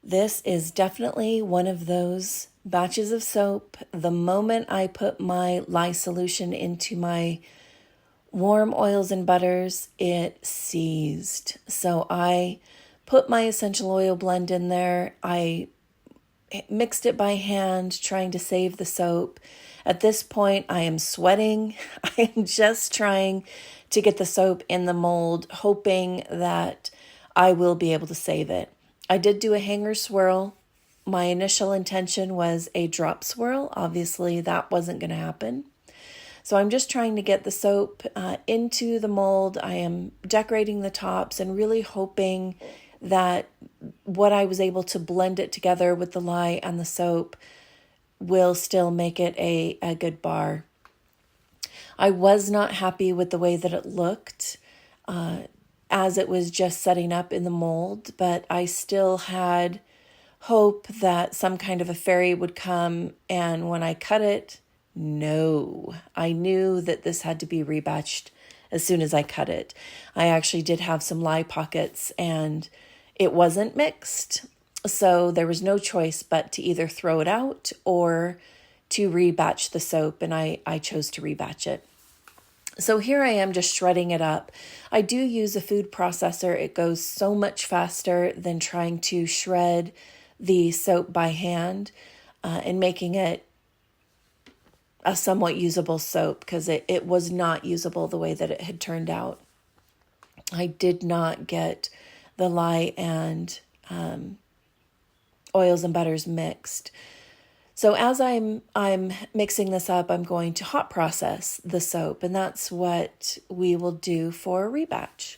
This is definitely one of those batches of soap. The moment I put my lye solution into my warm oils and butters, it seized. So I put my essential oil blend in there. I mixed it by hand, trying to save the soap. At this point, I am sweating. I am just trying to get the soap in the mold, hoping that I will be able to save it. I did do a hanger swirl. My initial intention was a drop swirl. Obviously, that wasn't going to happen. So I'm just trying to get the soap into the mold. I am decorating the tops and really hoping that what I was able to blend it together with the lye and the soap will still make it a good bar. I was not happy with the way that it looked as it was just setting up in the mold, but I still had hope that some kind of a fairy would come, and when I cut it, no, I knew that this had to be rebatched as soon as I cut it. I actually did have some lye pockets and it wasn't mixed. So there was no choice but to either throw it out or to rebatch the soap, and I chose to rebatch it. So here I am just shredding it up. I do use a food processor. It goes so much faster than trying to shred the soap by hand and making it a somewhat usable soap, because it was not usable the way that it had turned out. I did not get the lye and oils and butters mixed. So as I'm mixing this up, I'm going to hot process the soap, and that's what we will do for a rebatch.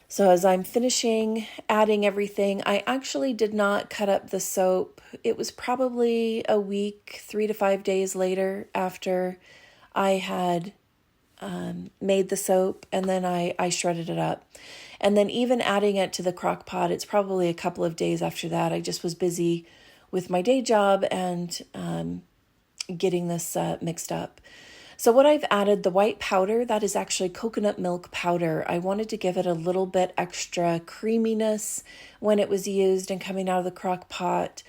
So as I'm finishing adding everything, I actually did not cut up the soap. It was probably a week, 3 to 5 days later after I had made the soap, and then I shredded it up. And then even adding it to the crock pot, it's probably a couple of days after that. I just was busy with my day job and getting this mixed up. So what I've added, the white powder, that is actually coconut milk powder. I wanted to give it a little bit extra creaminess when it was used and coming out of the crock pot.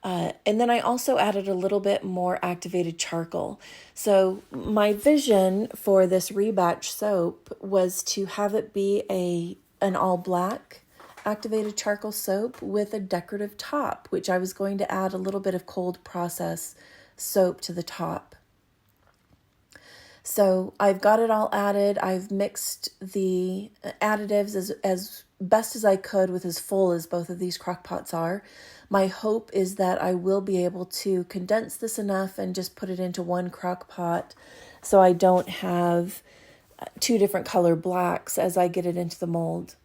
And then I also added a little bit more activated charcoal. So my vision for this rebatch soap was to have it be an all black activated charcoal soap with a decorative top, which I was going to add a little bit of cold process soap to the top. So I've got it all added. I've mixed the additives as best as I could with as full as both of these crock pots are. My hope is that I will be able to condense this enough and just put it into one crock pot so I don't have two different color blacks as I get it into the mold.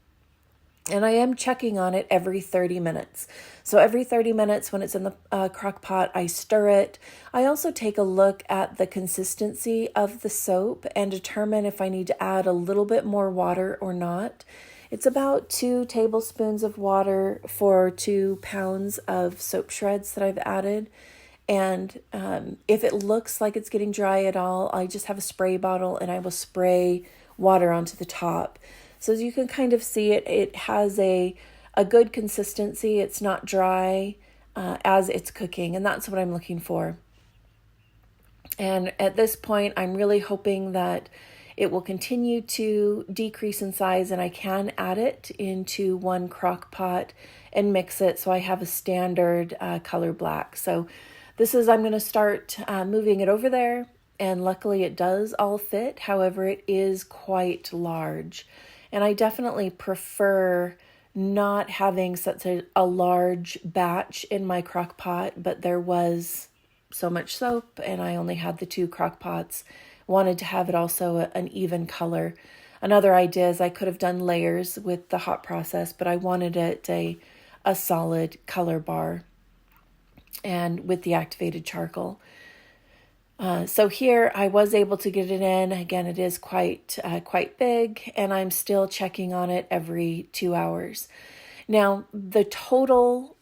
And I am checking on it every 30 minutes. So every 30 minutes when it's in the crock pot, I stir it. I also take a look at the consistency of the soap and determine if I need to add a little bit more water or not. It's about 2 tablespoons of water for 2 pounds of soap shreds that I've added. And if it looks like it's getting dry at all, I just have a spray bottle and I will spray water onto the top. So as you can kind of see it has a good consistency. It's not dry as it's cooking, and that's what I'm looking for. And at this point, I'm really hoping that it will continue to decrease in size and I can add it into one crock pot and mix it so I have a standard color black. So I'm going to start moving it over there, and luckily it does all fit. However, it is quite large. And I definitely prefer not having such a large batch in my crock pot, but there was so much soap and I only had the 2 crock pots. Wanted to have it also an even color. Another idea is I could have done layers with the hot process, but I wanted it a solid color bar and with the activated charcoal. So here I was able to get it in. Again, it is quite big, and I'm still checking on it every 2 hours. Now, the total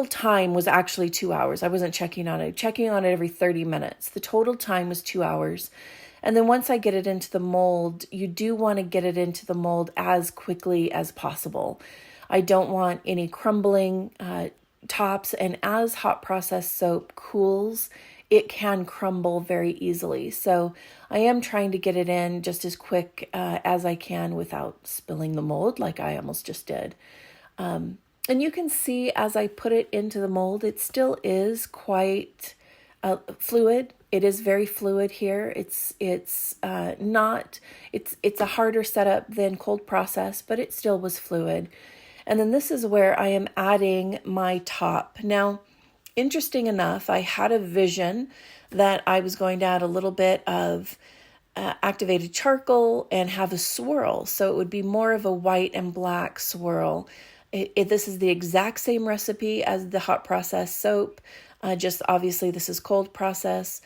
time was actually 2 hours. I wasn't checking on it every 30 minutes. The total time was 2 hours. And then once I get it into the mold, you do want to get it into the mold as quickly as possible. I don't want any crumbling tops, and as hot processed soap cools, it can crumble very easily. So I am trying to get it in just as quick as I can without spilling the mold like I almost just did. And you can see as I put it into the mold, it still is quite fluid. It is very fluid here. It's a harder setup than cold process, but it still was fluid. And then this is where I am adding my top. Now, interesting enough, I had a vision that I was going to add a little bit of activated charcoal and have a swirl. So it would be more of a white and black swirl. This is the exact same recipe as the hot process soap. Just obviously this is cold process.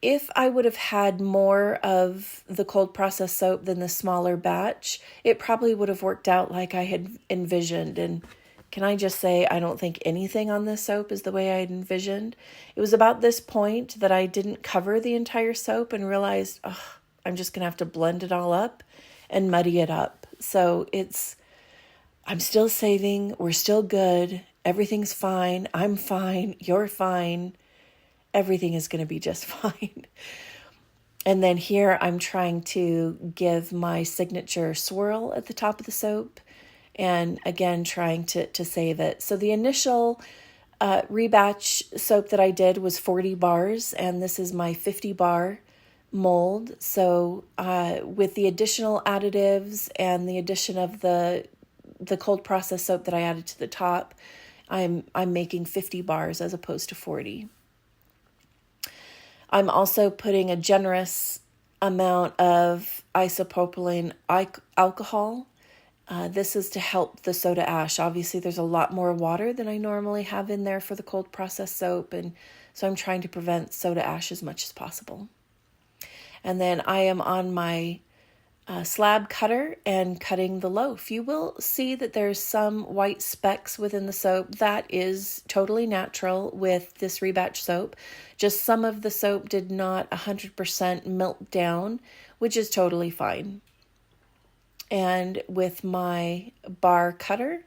If I would have had more of the cold process soap than the smaller batch, it probably would have worked out like I had envisioned. And can I just say, I don't think anything on this soap is the way I had envisioned. It was about this point that I didn't cover the entire soap and realized, oh, I'm just going to have to blend it all up and muddy it up. So I'm still saving. We're still good. Everything's fine. I'm fine. You're fine. Everything is going to be just fine. And then here I'm trying to give my signature swirl at the top of the soap. And again, trying to save it. So the initial rebatch soap that I did was 40 bars. And this is my 50 bar mold. So with the additional additives and the addition of the cold process soap that I added to the top, I'm making 50 bars as opposed to 40. I'm also putting a generous amount of isopropylene alcohol. This is to help the soda ash. Obviously, there's a lot more water than I normally have in there for the cold process soap, and so I'm trying to prevent soda ash as much as possible. And then I am on my slab cutter and cutting the loaf. You will see that there's some white specks within the soap. That is totally natural with this rebatch soap. Just some of the soap did not 100% melt down, which is totally fine. And with my bar cutter,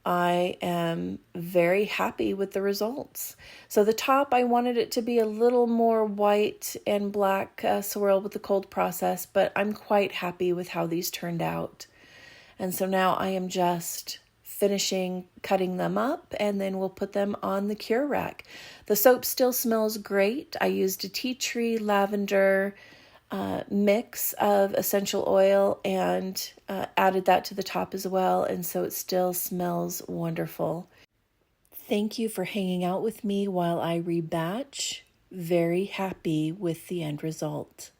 I am very happy with the results. So the top, I wanted it to be a little more white and black swirl with the cold process, but I'm quite happy with how these turned out. And so now I am just finishing cutting them up, and then we'll put them on the cure rack. The soap still smells great. I used a tea tree lavender mix of essential oil and added that to the top as well, and so it still smells wonderful. Thank you for hanging out with me while I rebatch. Very happy with the end result.